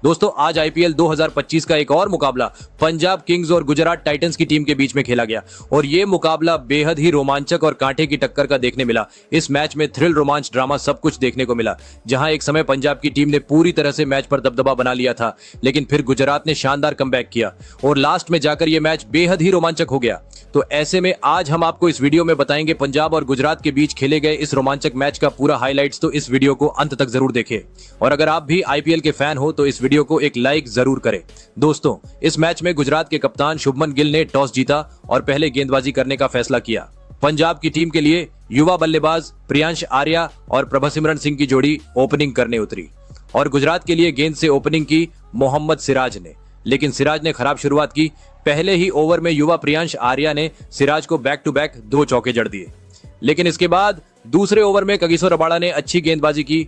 दोस्तों आज आईपीएल 2025 का एक और मुकाबला पंजाब किंग्स और गुजरात टाइटंस की टीम के बीच में खेला गया और ये मुकाबला बेहद ही रोमांचक और कांटे की टक्कर का देखने मिला। इस मैच में थ्रिल, रोमांच, ड्रामा सब कुछ देखने को मिला। जहां एक समय पंजाब की टीम ने पूरी तरह से मैच पर दबदबा बना लिया था, लेकिन फिर गुजरात ने शानदार कमबैक किया और लास्ट में जाकर यह मैच बेहद ही रोमांचक हो गया। तो ऐसे में आज हम आपको इस वीडियो में बताएंगे पंजाब और गुजरात के बीच खेले गए इस रोमांचक मैच का पूरा हाइलाइट्स। तो इस वीडियो को अंत तक जरूर देखें और अगर आप भी आईपीएल के फैन हो तो इस वीडियो को एक लाइक जरूर करें। दोस्तों इस मैच में गुजरात के कप्तान शुभमन गिल ने टॉस जीता और पहले गेंदबाजी करने का फैसला किया। पंजाब की टीम के लिए युवा बल्लेबाज प्रियांश आर्या और प्रभसिमरन सिंह की जोड़ी ओपनिंग करने उतरी और गुजरात के लिए गेंद से ओपनिंग की मोहम्मद सिराज ने, लेकिन सिराज ने खराब शुरुआत की। पहले ही ओवर में युवा प्रियांश आर्या ने सिराज को बैक टू बैक 2 चौके जड़ दिए, लेकिन इसके बाद दूसरे ओवर में कगिसो रबाड़ा ने अच्छी गेंदबाजी की।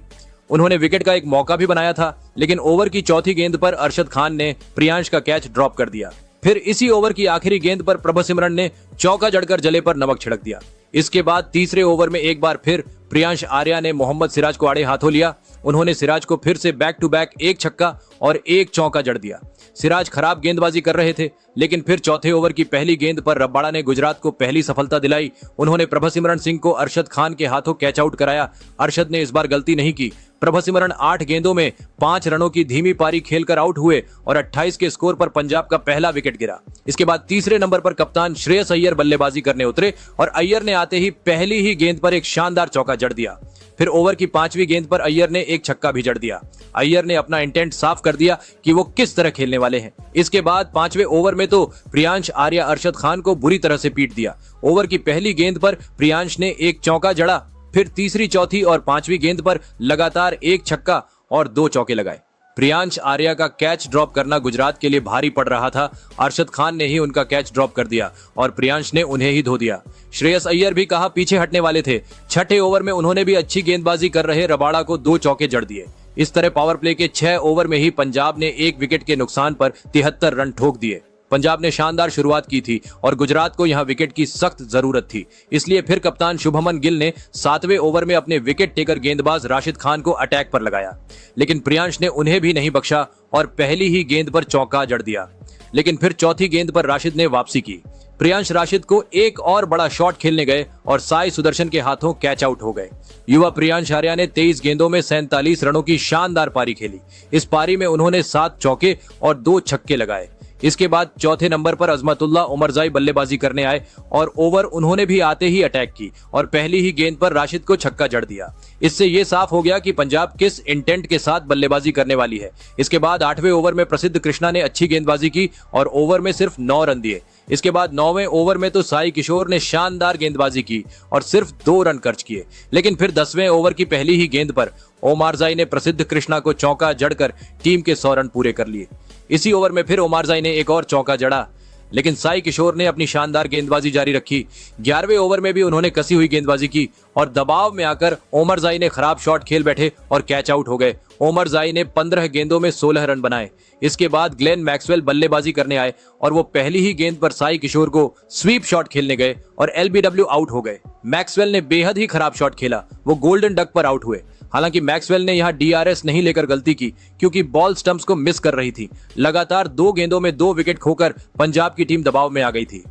उन्होंने विकेट का एक मौका भी बनाया था, लेकिन ओवर की चौथी गेंद पर अरशद खान ने प्रियांश का कैच ड्रॉप कर दिया। फिर इसी ओवर की आखिरी गेंद पर प्रभसिमरन ने चौका जड़कर जले पर नमक छिड़क दिया। इसके बाद तीसरे ओवर में एक बार फिर प्रियांश आर्या ने मोहम्मद सिराज को आड़े हाथों लिया। उन्होंने सिराज को फिर से बैक टू बैक 1 छक्का और 1 चौका जड़ दिया। सिराज खराब गेंदबाजी कर रहे थे, लेकिन फिर चौथे ओवर की पहली गेंद पर रबाड़ा ने गुजरात को पहली सफलता दिलाई। उन्होंने प्रभसिमरन सिंह को अरशद खान के हाथों कैच आउट कराया। अरशद ने इस बार गलती नहीं की। प्रभसिमरन 8 गेंदों में 5 रनों की धीमी पारी खेलकर आउट हुए और 28 के स्कोर पर पंजाब का पहला विकेट गिरा। इसके बाद तीसरे नंबर पर कप्तान श्रेयस अय्यर बल्लेबाजी करने उतरे और अय्यर ने आते ही पहली ही गेंद पर एक शानदार चौका जड़ दिया। फिर ओवर की 5वीं गेंद पर अय्यर ने 1 छक्का भी जड़ दिया। अय्यर ने अपना इंटेंट साफ कर दिया कि वो किस तरह खेलने वाले हैं। इसके बाद 5वें ओवर में तो प्रियांश आर्या अरशद खान को बुरी तरह से पीट दिया। ओवर की पहली गेंद पर प्रियांश ने 1 चौका जड़ा, फिर तीसरी, चौथी और 5वीं गेंद पर लगातार 1 छक्का और 2 चौके लगाए। प्रियांश आर्या का कैच ड्रॉप करना गुजरात के लिए भारी पड़ रहा था। अरशद खान ने ही उनका कैच ड्रॉप कर दिया और प्रियांश ने उन्हें ही धो दिया। श्रेयस अय्यर भी कहा पीछे हटने वाले थे। छठे ओवर में उन्होंने भी अच्छी गेंदबाजी कर रहे रबाड़ा को 2 चौके जड़ दिए। इस तरह पावर प्ले के 6 ओवर में ही पंजाब ने 1 विकेट के नुकसान पर 73 रन ठोक दिए। पंजाब ने शानदार शुरुआत की थी और गुजरात को यहां विकेट की सख्त जरूरत थी। इसलिए फिर कप्तान शुभमन गिल ने 7वें ओवर में अपने विकेट टेकर गेंदबाज राशिद खान को अटैक पर लगाया, लेकिन प्रियांश ने उन्हें भी नहीं बख्शा और पहली ही गेंद पर चौका जड़ दिया। लेकिन फिर चौथी गेंद पर राशिद ने वापसी की। प्रियांश राशिद को एक और बड़ा शॉट खेलने गए और साई सुदर्शन के हाथों कैच आउट हो गए। युवा प्रियांश आर्या ने 23 गेंदों में 47 रनों की शानदार पारी खेली। इस पारी में उन्होंने 7 चौके और 2 छक्के लगाए। इसके बाद चौथे नंबर पर अजमतुल्लाह उमरजाई बल्लेबाजी करने आए और ओवर उन्होंने भी आते ही अटैक की और पहली ही गेंद पर राशिद को छक्का जड़ दिया। इससे ये साफ हो गया कि पंजाब किस इंटेंट के साथ बल्लेबाजी करने वाली है। इसके बाद 8वें ओवर में प्रसिद्ध कृष्णा ने अच्छी गेंदबाजी की और ओवर में सिर्फ 9 रन दिए। इसके बाद 9वें ओवर में तो साई किशोर ने शानदार गेंदबाजी की और सिर्फ 2 रन खर्च किए। लेकिन फिर 10वें ओवर की पहली ही गेंद पर ओमारजाई ने प्रसिद्ध कृष्णा को चौका जड़कर टीम के 100 रन पूरे कर लिए। इसी ओवर में फिर ओमारजाई ने एक और चौका जड़ा, लेकिन साई किशोर ने अपनी शानदार गेंदबाजी जारी रखी। 11वें ओवर में भी उन्होंने कसी हुई गेंदबाजी की और दबाव में आकर ओमरजाई ने खराब शॉट खेल बैठे और कैच आउट हो गए। ओमरजाई ने 15 गेंदों में 16 रन बनाए। इसके बाद ग्लेन मैक्सवेल बल्लेबाजी करने आए और वो पहली ही गेंद पर साई किशोर को स्वीप शॉट खेलने गए और एलबीडब्ल्यू आउट हो गए। मैक्सवेल ने बेहद ही खराब शॉट खेला, वो गोल्डन डक पर आउट हुए। हालांकि मैक्सवेल ने यहां डीआरएस नहीं लेकर गलती की, क्योंकि बॉल स्टंप्स को मिस कर रही थी। लगातार 2 गेंदों में 2 विकेट खोकर पंजाब की टीम दबाव में आ गई थी।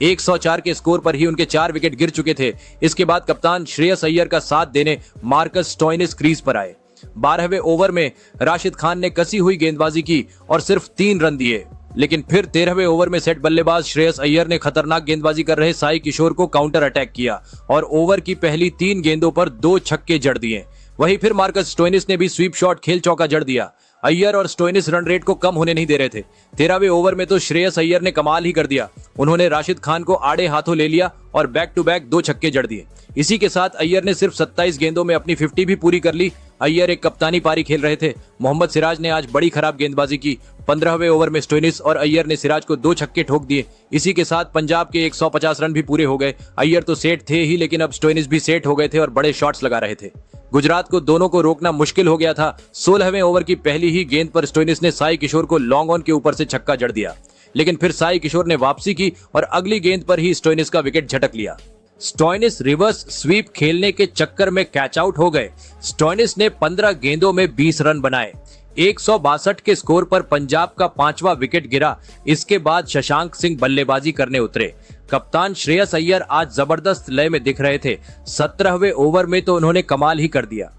104 के स्कोर पर ही उनके 4 विकेट गिर चुके थे। इसके बाद कप्तान श्रेयस अय्यर का साथ देने मार्कस स्टोइनिस क्रीज पर आए। 12वें ओवर में राशिद खान ने कसी हुई गेंदबाजी की और सिर्फ 3 रन दिए, लेकिन फिर 13वें ओवर में सेट बल्लेबाज श्रेयस अय्यर ने खतरनाक गेंदबाजी कर रहे साई किशोर को काउंटर अटैक किया और ओवर की पहली 3 गेंदों पर 2 छक्के जड़ दिए। वहीं फिर मार्कस स्टोइनिस ने भी स्वीप शॉट खेल चौका जड़ दिया। अय्यर और स्टोइनिस रन रेट को कम होने नहीं दे रहे थे। 13वें ओवर में तो श्रेयस अय्यर ने कमाल ही कर दिया। उन्होंने राशिद खान को आड़े हाथों ले लिया और बैक टू बैक 2 छक्के जड़ दिए। इसी के साथ अय्यर ने सिर्फ 27 गेंदों में अपनी 50 भी पूरी कर ली। अय्यर एक कप्तानी पारी खेल रहे थे। मोहम्मद सिराज ने आज बड़ी खराब गेंदबाजी की। 15वें ओवर में स्टोइनिस और अय्यर ने सिराज को 2 छक्के ठोक दिए। इसी के साथ पंजाब के 150 रन भी पूरे हो गए। अय्यर तो सेट थे ही, लेकिन अब स्टोइनिस भी सेट हो गए थे और बड़े शॉट्स लगा रहे थे। गुजरात को दोनों को रोकना मुश्किल हो गया था। 16वें ओवर की पहली ही गेंद पर स्टोइनिस ने साई किशोर को लॉन्ग ऑन के ऊपर से छक्का जड़ दिया, लेकिन फिर साई किशोर ने वापसी की और अगली गेंद पर ही स्टोइनिस का विकेट झटक लिया। स्टोइनिस रिवर्स स्वीप खेलने के चक्कर में कैच आउट हो गए। स्टोइनिस ने 15 गेंदों में 20 रन बनाए। 162 के स्कोर पर पंजाब का 5वां विकेट गिरा। इसके बाद शशांक सिंह बल्लेबाजी करने उतरे। कप्तान श्रेयस अय्यर आज जबरदस्त लय में दिख रहे थे। 17वें ओवर में तो उन्होंने कमाल ही कर दिया।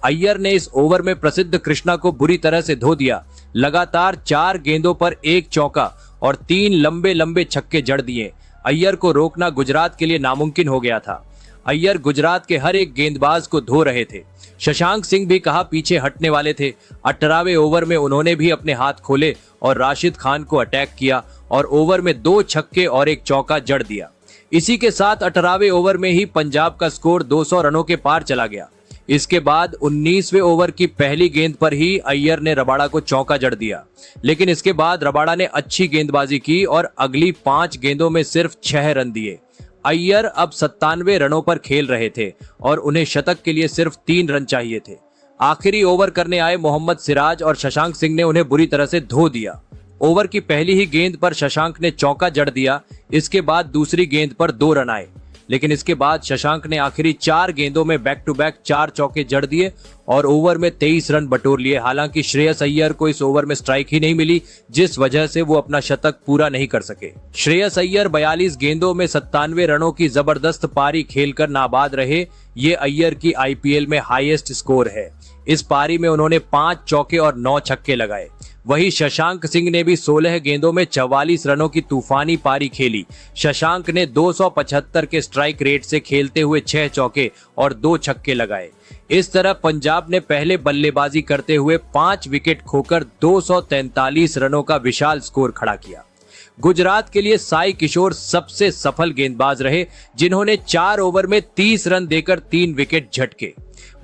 अय्यर ने इस ओवर में प्रसिद्ध कृष्णा को बुरी तरह से धो दिया। लगातार 4 गेंदों पर 1 चौका और 3 लंबे लंबे छक्के जड़ दिए। अय्यर को रोकना गुजरात के लिए नामुमकिन हो गया था। अय्यर गुजरात के हर एक गेंदबाज को धो रहे थे। शशांक सिंह भी कहा पीछे हटने वाले थे। 18वें ओवर में उन्होंने भी अपने हाथ खोले और राशिद खान को अटैक किया और ओवर में 2 छक्के और 1 चौका जड़ दिया। इसी के साथ 18वें ओवर में ही पंजाब का स्कोर 200 रनों के पार चला गया। इसके बाद 19वें ओवर की पहली गेंद पर ही अय्यर ने रबाड़ा को चौका जड़ दिया, लेकिन इसके बाद रबाड़ा ने अच्छी गेंदबाजी की और अगली 5 गेंदों में सिर्फ 6 रन दिए। अय्यर अब 97 रनों पर खेल रहे थे और उन्हें शतक के लिए सिर्फ 3 रन चाहिए थे। आखिरी ओवर करने आए मोहम्मद सिराज और शशांक सिंह ने उन्हें बुरी तरह से धो दिया। ओवर की पहली ही गेंद पर शशांक ने चौका जड़ दिया। इसके बाद दूसरी गेंद पर 2 रन आए, लेकिन इसके बाद शशांक ने आखिरी 4 गेंदों में बैक टू बैक 4 चौके जड़ दिए और ओवर में 23 रन बटोर लिए। हालांकि श्रेयस अय्यर को इस ओवर में स्ट्राइक ही नहीं मिली, जिस वजह से वो अपना शतक पूरा नहीं कर सके। श्रेयस अय्यर 42 गेंदों में 97 रनों की जबरदस्त पारी खेलकर नाबाद रहे। ये अय्यर की आईपीएल में हाईएस्ट स्कोर है। इस पारी में उन्होंने 5 चौके और 9 छक्के लगाए। वहीं शशांक सिंह ने भी 16 गेंदों में 44 रनों की तूफानी पारी खेली। शशांक ने 275 के स्ट्राइक रेट से खेलते हुए 6 चौके और 2 छक्के लगाए। इस तरह पंजाब ने पहले बल्लेबाजी करते हुए 5 विकेट खोकर 243 रनों का विशाल स्कोर खड़ा किया। गुजरात के लिए साई किशोर सबसे सफल गेंदबाज रहे, जिन्होंने 4 ओवर में 30 रन देकर 3 विकेट झटके।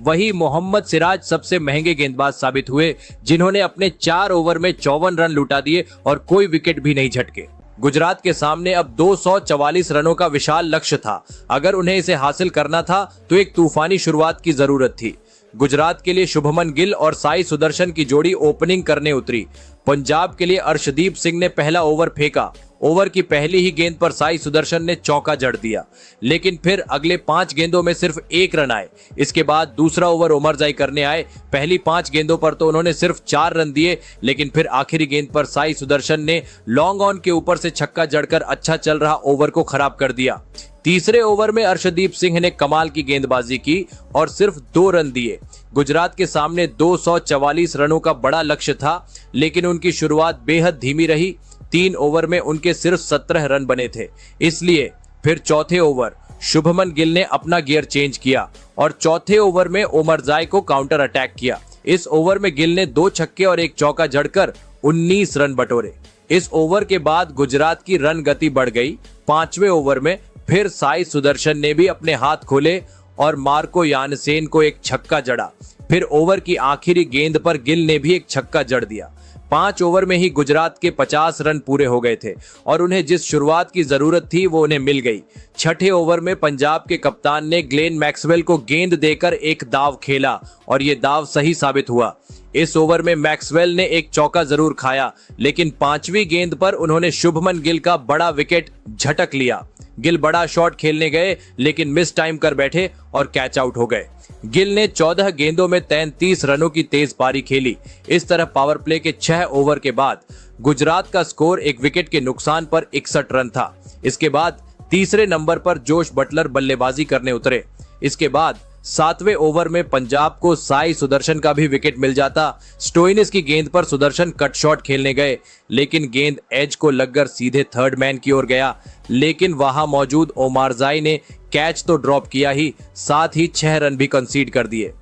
वहीं मोहम्मद सिराज सबसे महंगे गेंदबाज साबित हुए, जिन्होंने अपने 4 ओवर में 54 रन लुटा दिए और कोई विकेट भी नहीं झटके। गुजरात के सामने अब 244 रनों का विशाल लक्ष्य था। अगर उन्हें इसे हासिल करना था तो एक तूफानी शुरुआत की जरूरत थी। गुजरात के लिए शुभमन गिल और साई सुदर्शन की जोड़ी ओपनिंग करने उतरी। पंजाब के लिए अर्शदीप सिंह ने पहला ओवर फेंका। ओवर की पहली ही गेंद पर साई सुदर्शन ने चौका जड़ दिया, लेकिन फिर अगले 5 गेंदों में सिर्फ 1 रन आए। इसके बाद दूसरा ओवर उमरजाई करने आए। पहली 5 गेंदों पर तो उन्होंने सिर्फ 4 रन दिए, लेकिन फिर आखिरी गेंद पर साई सुदर्शन ने लॉन्ग ऑन के ऊपर से छक्का जड़कर अच्छा चल रहा ओवर को खराब कर दिया। तीसरे ओवर में अर्शदीप सिंह ने कमाल की गेंदबाजी की और सिर्फ 2 रन दिए। गुजरात के सामने 244 रनों का बड़ा लक्ष्य था, लेकिन उनकी शुरुआत बेहद धीमी रही। 3 ओवर में उनके सिर्फ 17 रन बने थे। इसलिए फिर चौथे ओवर शुभमन गिल ने अपना गियर चेंज किया और चौथे ओवर में उमरजाई को काउंटर अटैक किया। इस ओवर में गिल ने 2 छक्के और 1 चौका जड़कर 19 रन बटोरे। इस ओवर के बाद गुजरात की रन गति बढ़ गई। 5वें ओवर में फिर साई सुदर्शन ने भी अपने हाथ खोले और मार्को यानसेन को एक छक्का जड़ा। फिर ओवर की आखिरी गेंद पर गिल ने भी एक छक्का जड़ दिया। 5 ओवर में ही गुजरात के 50 रन पूरे हो गए थे और उन्हें जिस शुरुआत की जरूरत थी वो उन्हें मिल गई। 6ठे ओवर में पंजाब के कप्तान ने ग्लेन मैक्सवेल को गेंद देकर एक दाव खेला और ये दाव सही साबित हुआ। इस ओवर में मैक्सवेल ने एक चौका जरूर खाया, लेकिन 5वीं गेंद पर उन्होंने शुभमन गिल का बड़ा विकेट झटक लिया। गिल बड़ा शॉट खेलने गए, लेकिन मिस टाइम कर बैठे और कैच आउट हो गए। गिल ने 14 गेंदों में 33 रनों की तेज पारी खेली। इस तरह पावर प्ले के 6 ओवर के बाद गुजरात का स्कोर 1 विकेट के नुकसान पर 61 रन था। इसके बाद तीसरे नंबर पर जोश बटलर बल्लेबाजी करने उतरे। इसके बाद 7वें ओवर में पंजाब को साई सुदर्शन का भी विकेट मिल जाता। स्टोइनिस की गेंद पर सुदर्शन कट शॉट खेलने गए, लेकिन गेंद एज को लगकर सीधे थर्ड मैन की ओर गया। लेकिन वहां मौजूद ओमारजाई ने कैच तो ड्रॉप किया ही, साथ ही 6 रन भी कंसीड कर दिए।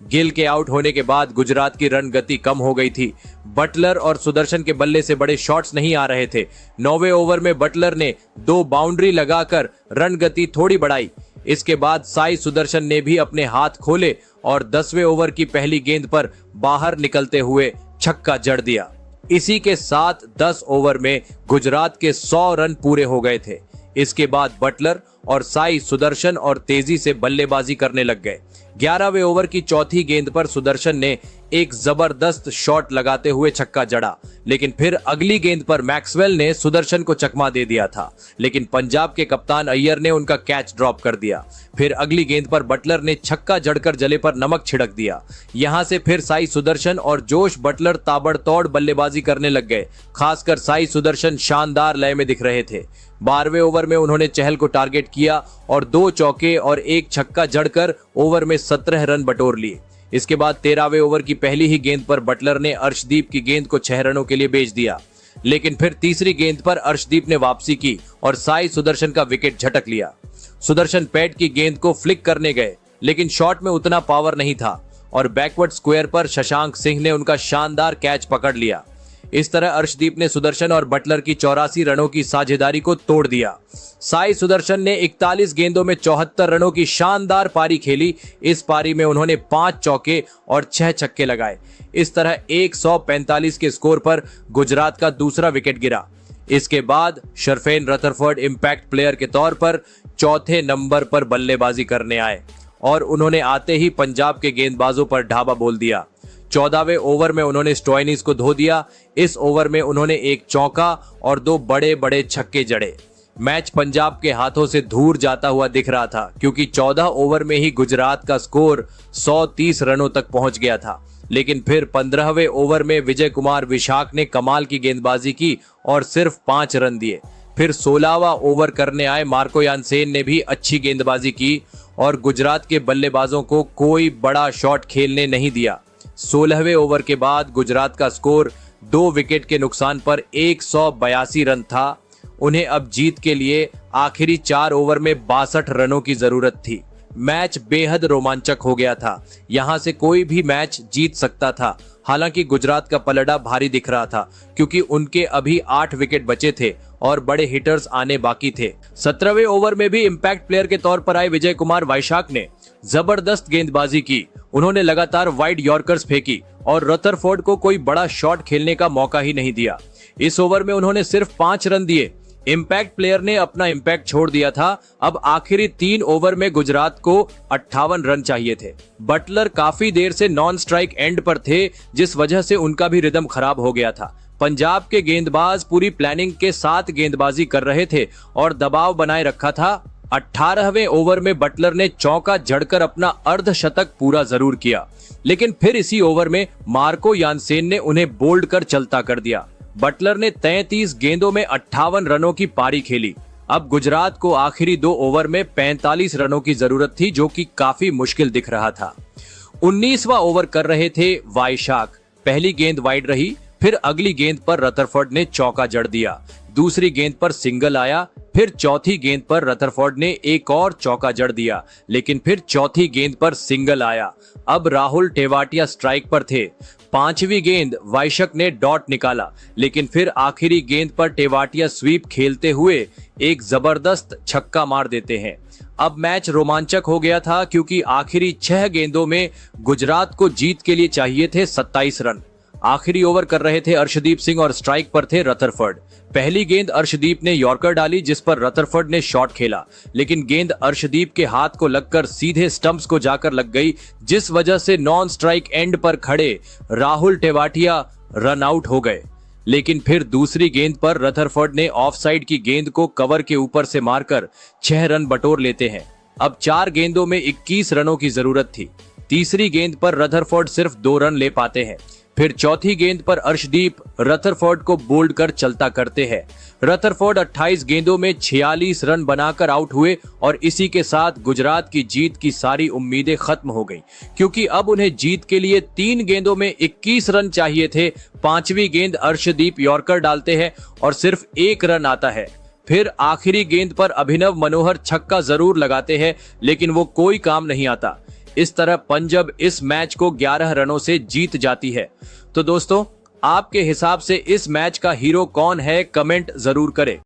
गिल के आउट होने के बाद गुजरात की रन गति कम हो गई थी। बटलर और सुदर्शन के बल्ले से बड़े शॉट्स नहीं आ रहे थे। 9वें ओवर में बटलर ने 2 बाउंड्री लगाकर रन गति थोड़ी बढ़ाई। इसके बाद साई सुदर्शन ने भी अपने हाथ खोले और 10वें ओवर की पहली गेंद पर बाहर निकलते हुए छक्का जड़ दिया। इसी के साथ 10 ओवर में गुजरात के 100 रन पूरे हो गए थे। इसके बाद बटलर और साई सुदर्शन और तेजी से बल्लेबाजी करने लग गए। 11वें ओवर की चौथी गेंद पर सुदर्शन ने एक जबरदस्त शॉट लगाते हुए छक्का जड़ा, लेकिन फिर अगली गेंद पर मैक्सवेल ने सुदर्शन को चकमा दे दिया था, लेकिन पंजाब के कप्तान अय्यर ने उनका कैच ड्रॉप कर दिया। फिर अगली गेंद पर बटलर ने छक्का जड़कर जले पर नमक छिड़क दिया। यहां से फिर साई सुदर्शन और जोश बटलर ताबड़तोड़ बल्लेबाजी करने लग गए। खासकर साई सुदर्शन शानदार लय में दिख रहे थे। 12वें ओवर में उन्होंने चहल को टारगेट किया और 2 चौके और 1 छक्का जड़कर ओवर में 17 रन बटोर लिए। इसके बाद 13वें ओवर की पहली ही गेंद पर बटलर ने अर्शदीप की गेंद को 6 रनों के लिए बेच दिया, लेकिन फिर तीसरी गेंद पर अर्शदीप ने वापसी की और साई सुदर्शन का विकेट झटक लिया। सुदर्शन पैड की गेंद को फ्लिक करने गए, लेकिन शॉट में उतना पावर नहीं था और बैकवर्ड स्क्वायर पर शशांक सिंह ने उनका शानदार कैच पकड़ लिया। इस तरह अर्शदीप ने सुदर्शन और बटलर की 84 रनों की साझेदारी को तोड़ दिया। साई सुदर्शन ने 41 गेंदों में 74 रनों की शानदार पारी खेली। इस पारी में उन्होंने 5 चौके और 6 छक्के लगाए। इस तरह 145 के स्कोर पर गुजरात का दूसरा विकेट गिरा। इसके बाद शरफेन रदरफोर्ड इंपैक्ट प्लेयर के तौर पर चौथे नंबर पर बल्लेबाजी करने आए और उन्होंने आते ही पंजाब के गेंदबाजों पर ढाबा बोल दिया। 14वें ओवर में उन्होंने स्टोइनिस को धो दिया। इस ओवर में उन्होंने 1 चौका और 2 बड़े बड़े छक्के जड़े। मैच पंजाब के हाथों से दूर जाता हुआ दिख रहा था, क्योंकि 14 ओवर में ही गुजरात का स्कोर 130 रनों तक पहुंच गया था। लेकिन फिर 15वें ओवर में विजय कुमार विशाख ने कमाल की गेंदबाजी की और सिर्फ 5 रन दिए। फिर 16वां ओवर करने आए मार्को यानसेन ने भी अच्छी गेंदबाजी की और गुजरात के बल्लेबाजों को कोई बड़ा शॉट खेलने नहीं दिया। 16वें ओवर के बाद गुजरात का स्कोर 2 विकेट के नुकसान पर 182 रन था। उन्हें अब जीत के लिए आखिरी 4 ओवर में 62 रनों की जरूरत थी। मैच बेहद रोमांचक हो गया था। यहां से कोई भी मैच जीत सकता था। हालांकि गुजरात का पलड़ा भारी दिख रहा था, क्योंकि उनके अभी 8 विकेट बचे थे और बड़े हिटर्स आने बाकी थे। 17वें ओवर में भी इंपैक्ट प्लेयर के तौर पर आए विजय कुमार वैशाख ने जबरदस्त गेंदबाजी की। उन्होंने लगातार वाइड यॉर्कर्स फेंकी और रदरफोर्ड को कोई बड़ा शॉट खेलने का मौका ही नहीं दिया। इस ओवर में उन्होंने सिर्फ 5 रन दिए। इंपैक्ट प्लेयर ने अपना इंपैक्ट छोड़ दिया था। अब आखिरी 3 ओवर में गुजरात को 58 रन चाहिए थे। बटलर काफी देर से नॉन स्ट्राइक एंड पर थे, जिस वजह से उनका भी रिदम खराब हो गया था। पंजाब के गेंदबाज पूरी प्लानिंग के साथ गेंदबाजी कर रहे थे और दबाव बनाए रखा था। 18वें ओवर में बटलर ने चौका जड़कर अपना अर्धशतक पूरा जरूर किया, लेकिन फिर इसी ओवर में मार्को यानसेन ने उन्हें बोल्ड कर चलता कर दिया। बटलर ने 33 गेंदों में 58 रनों की पारी खेली। अब गुजरात को आखिरी 2 ओवर में 45 रनों की जरूरत थी, जो कि काफी मुश्किल दिख रहा था। 19वां ओवर कर रहे थे वैशाख। पहली गेंद वाइड रही, फिर अगली गेंद पर रदरफोर्ड ने चौका जड़ दिया। दूसरी गेंद पर सिंगल आया, फिर चौथी गेंद पर रदरफोर्ड ने एक और चौका जड़ दिया, लेकिन फिर चौथी गेंद पर सिंगल आया। अब राहुल टेवाटिया स्ट्राइक पर थे। 5वीं गेंद वैशक ने डॉट निकाला, लेकिन फिर आखिरी गेंद पर टेवाटिया स्वीप खेलते हुए एक जबरदस्त छक्का मार देते हैं। अब मैच रोमांचक हो गया था, क्योंकि आखिरी 6 गेंदों में गुजरात को जीत के लिए चाहिए थे 27 रन। आखिरी ओवर कर रहे थे अर्शदीप सिंह और स्ट्राइक पर थे रदरफोर्ड। पहली गेंद अर्शदीप ने यॉर्कर डाली, जिस पर रदरफोर्ड ने शॉट खेला, लेकिन गेंद अर्शदीप के हाथ को लगकर सीधे स्टंप्स को जाकर लग गई, जिस वजह से नॉन स्ट्राइक एंड पर खड़े राहुल टेवाटिया रन आउट हो गए। लेकिन फिर दूसरी गेंद पर रदरफोर्ड ने ऑफसाइड की गेंद को कवर के ऊपर से मारकर 6 रन बटोर लेते हैं। अब 4 गेंदों में 21 रनों की जरूरत थी। तीसरी गेंद पर रदरफोर्ड सिर्फ 2 रन ले पाते हैं। फिर चौथी गेंद पर अर्शदीप रदरफोर्ड को बोल्ड कर चलता करते हैं। रदरफोर्ड 28 गेंदों में 46 रन बनाकर आउट हुए और इसी के साथ गुजरात की जीत की सारी उम्मीदें खत्म हो गईं, क्योंकि अब उन्हें जीत के लिए 3 गेंदों में 21 रन चाहिए थे। 5वीं गेंद अर्शदीप यॉर्कर डालते हैं और सिर्फ 1 रन आता है। फिर आखिरी गेंद पर अभिनव मनोहर छक्का जरूर लगाते हैं, लेकिन वो कोई काम नहीं आता। इस तरह पंजाब इस मैच को 11 रनों से जीत जाती है। तो दोस्तों, आपके हिसाब से इस मैच का हीरो कौन है, कमेंट जरूर करें।